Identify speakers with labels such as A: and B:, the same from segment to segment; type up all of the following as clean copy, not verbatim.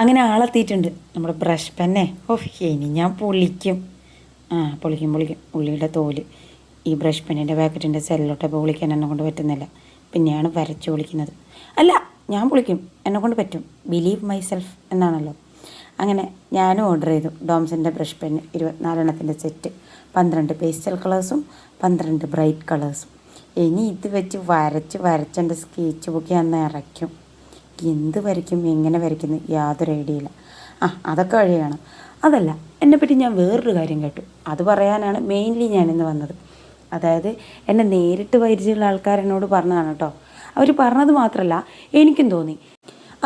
A: അങ്ങനെ ആളെത്തിയിട്ടുണ്ട് നമ്മുടെ ബ്രഷ് പെന്നെ. ഇനി ഞാൻ പൊളിക്കും. പൊളിക്കും ഉള്ളിയുടെ തോല്. ഈ ബ്രഷ് പെന്നിൻ്റെ പാക്കറ്റിൻ്റെ സെല്ലോട്ടൊക്കെ പൊളിക്കാൻ എന്നെ കൊണ്ട് പറ്റുന്നില്ല. പിന്നെയാണ് വരച്ച് പൊളിക്കുന്നത്. അല്ല, ഞാൻ പൊളിക്കും, എന്നെ കൊണ്ട് പറ്റും. ബിലീവ് മൈസെൽഫ് എന്നാണല്ലോ. അങ്ങനെ ഞാനും ഓർഡർ ചെയ്തു ഡോംസിൻ്റെ ബ്രഷ് പെന്ന് 24 സെറ്റ്. 12 പേസ്റ്റൽ കളേഴ്സും 12 ബ്രൈറ്റ് കളേഴ്സും. ഇനി ഇത് വെച്ച് വരച്ചെൻ്റെ സ്കെച്ച് ബുക്ക് ഞാൻ നിറയ്ക്കും. എന്ത് വരയ്ക്കും, എങ്ങനെ വരയ്ക്കുന്നു യാതൊരു ഐഡിയ ഇല്ല. അതൊക്കെ വഴിയാണ്. അതല്ല, എന്നെപ്പറ്റി ഞാൻ വേറൊരു കാര്യം കേട്ടു. അത് പറയാനാണ് മെയിൻലി ഞാനിന്ന് വന്നത്. അതായത് എന്നെ നേരിട്ട് പരിചയമുള്ള ആൾക്കാരെന്നോട് പറഞ്ഞതാണ് കേട്ടോ. അവർ പറഞ്ഞത് മാത്രമല്ല, എനിക്കും തോന്നി.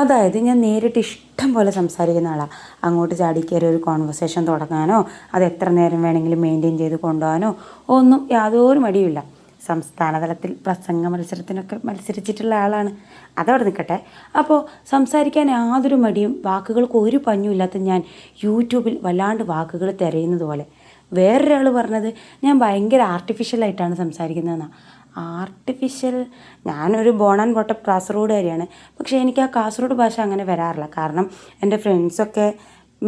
A: അതായത് ഞാൻ നേരിട്ട് ഇഷ്ടം പോലെ സംസാരിക്കുന്ന ആളാണ്. അങ്ങോട്ട് ചാടിക്കയറി ഒരു കോൺവെർസേഷൻ തുടങ്ങാനോ അത് എത്ര നേരം വേണമെങ്കിലും മെയിൻറ്റെയിൻ ചെയ്ത് കൊണ്ടുപോകാനോ ഒന്നും യാതൊരു മടിയുമില്ല. സംസ്ഥാന തലത്തിൽ പ്രസംഗ മത്സരത്തിനൊക്കെ മത്സരിച്ചിട്ടുള്ള ആളാണ്. അതവിടെ നിൽക്കട്ടെ. അപ്പോൾ സംസാരിക്കാൻ യാതൊരു മടിയും വാക്കുകൾക്ക് ഒരു പഞ്ഞുമില്ലാത്ത ഞാൻ യൂട്യൂബിൽ വല്ലാണ്ട് വാക്കുകൾ തിരയുന്നത് പോലെ. വേറൊരാൾ പറഞ്ഞത് ഞാൻ ഭയങ്കര ആർട്ടിഫിഷ്യലായിട്ടാണ് സംസാരിക്കുന്നതെന്നാണ്. ആർട്ടിഫിഷ്യൽ? ഞാനൊരു ബോൺ ആൻഡ് ബോട്ടപ്പ് കാസർഗോഡുകാരിയാണ്. പക്ഷേ എനിക്ക് ആ കാസർഗോഡ് ഭാഷ അങ്ങനെ വരാറില്ല. കാരണം എൻ്റെ ഫ്രണ്ട്സൊക്കെ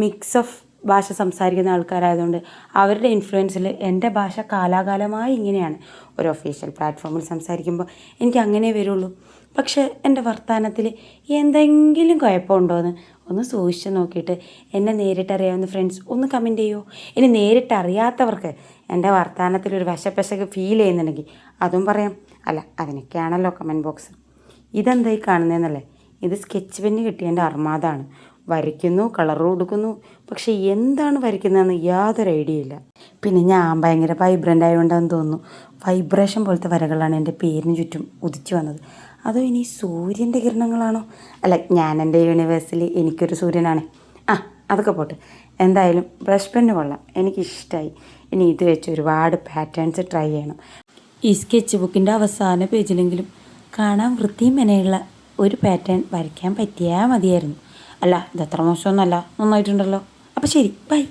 A: മിക്സ് ഓഫ് ഭാഷ സംസാരിക്കുന്ന ആൾക്കാരായതുകൊണ്ട് അവരുടെ ഇൻഫ്ലുവൻസിൽ എൻ്റെ ഭാഷ കാലാകാലമായി ഇങ്ങനെയാണ്. ഒരു ഒഫീഷ്യൽ പ്ലാറ്റ്ഫോമിൽ സംസാരിക്കുമ്പോൾ എനിക്ക് അങ്ങനെ വരുള്ളൂ. പക്ഷേ എൻ്റെ വർത്തമാനത്തിൽ എന്തെങ്കിലും കുഴപ്പമുണ്ടോയെന്ന് ഒന്ന് സൂക്ഷിച്ച് നോക്കിയിട്ട് എന്നെ നേരിട്ടറിയാവുന്ന ഫ്രണ്ട്സ് ഒന്ന് കമൻറ്റ് ചെയ്യുമോ? ഇനി നേരിട്ടറിയാത്തവർക്ക് എൻ്റെ വർത്തമാനത്തിലൊരു വശപ്പശക്ക് ഫീൽ ചെയ്യുന്നുണ്ടെങ്കിൽ അതും പറയാം. അല്ല, അതിനൊക്കെയാണല്ലോ കമൻറ്റ് ബോക്സ്. ഇതെന്തായി കാണുന്നതെന്നല്ലേ? ഇത് സ്കെച്ച് പെന്ന് കിട്ടിയ എൻ്റെ അർമാദാണ്. വരയ്ക്കുന്നു, കളർ കൊടുക്കുന്നു, പക്ഷേ എന്താണ് വരയ്ക്കുന്നതെന്ന് യാതൊരു ഐഡിയ ഇല്ല. പിന്നെ ഞാൻ ഭയങ്കര വൈബ്രൻ്റ് ആയതുകൊണ്ടാണെന്ന് തോന്നുന്നു വൈബ്രേഷൻ പോലത്തെ വരകളാണ് എൻ്റെ പേരിന് ചുറ്റും ഉദിച്ചു വന്നത്. അതോ ഇനി സൂര്യൻ്റെ കിരണങ്ങളാണോ? അല്ല, ഞാൻ എൻ്റെ യൂണിവേഴ്സിൽ എനിക്കൊരു സൂര്യനാണ്. അതൊക്കെ പോട്ടെ. എന്തായാലും ബ്രഷ് പെന്ന് കൊള്ളാം, എനിക്കിഷ്ടമായി. ഇനി ഇത് വെച്ച് ഒരുപാട് പാറ്റേൺസ് ട്രൈ ചെയ്യണം. ഈ സ്കെച്ച് ബുക്കിൻ്റെ അവസാന പേജിലെങ്കിലും കാണാൻ വൃത്തിയും മെനയുള്ള ഒരു പാറ്റേൺ വരയ്ക്കാൻ പറ്റിയാൽ മതിയായിരുന്നു. അല്ല, ഇതത്ര മോശമൊന്നുമല്ല, നന്നായിട്ടുണ്ടല്ലോ. അപ്പോൾ ശരി, ബൈ.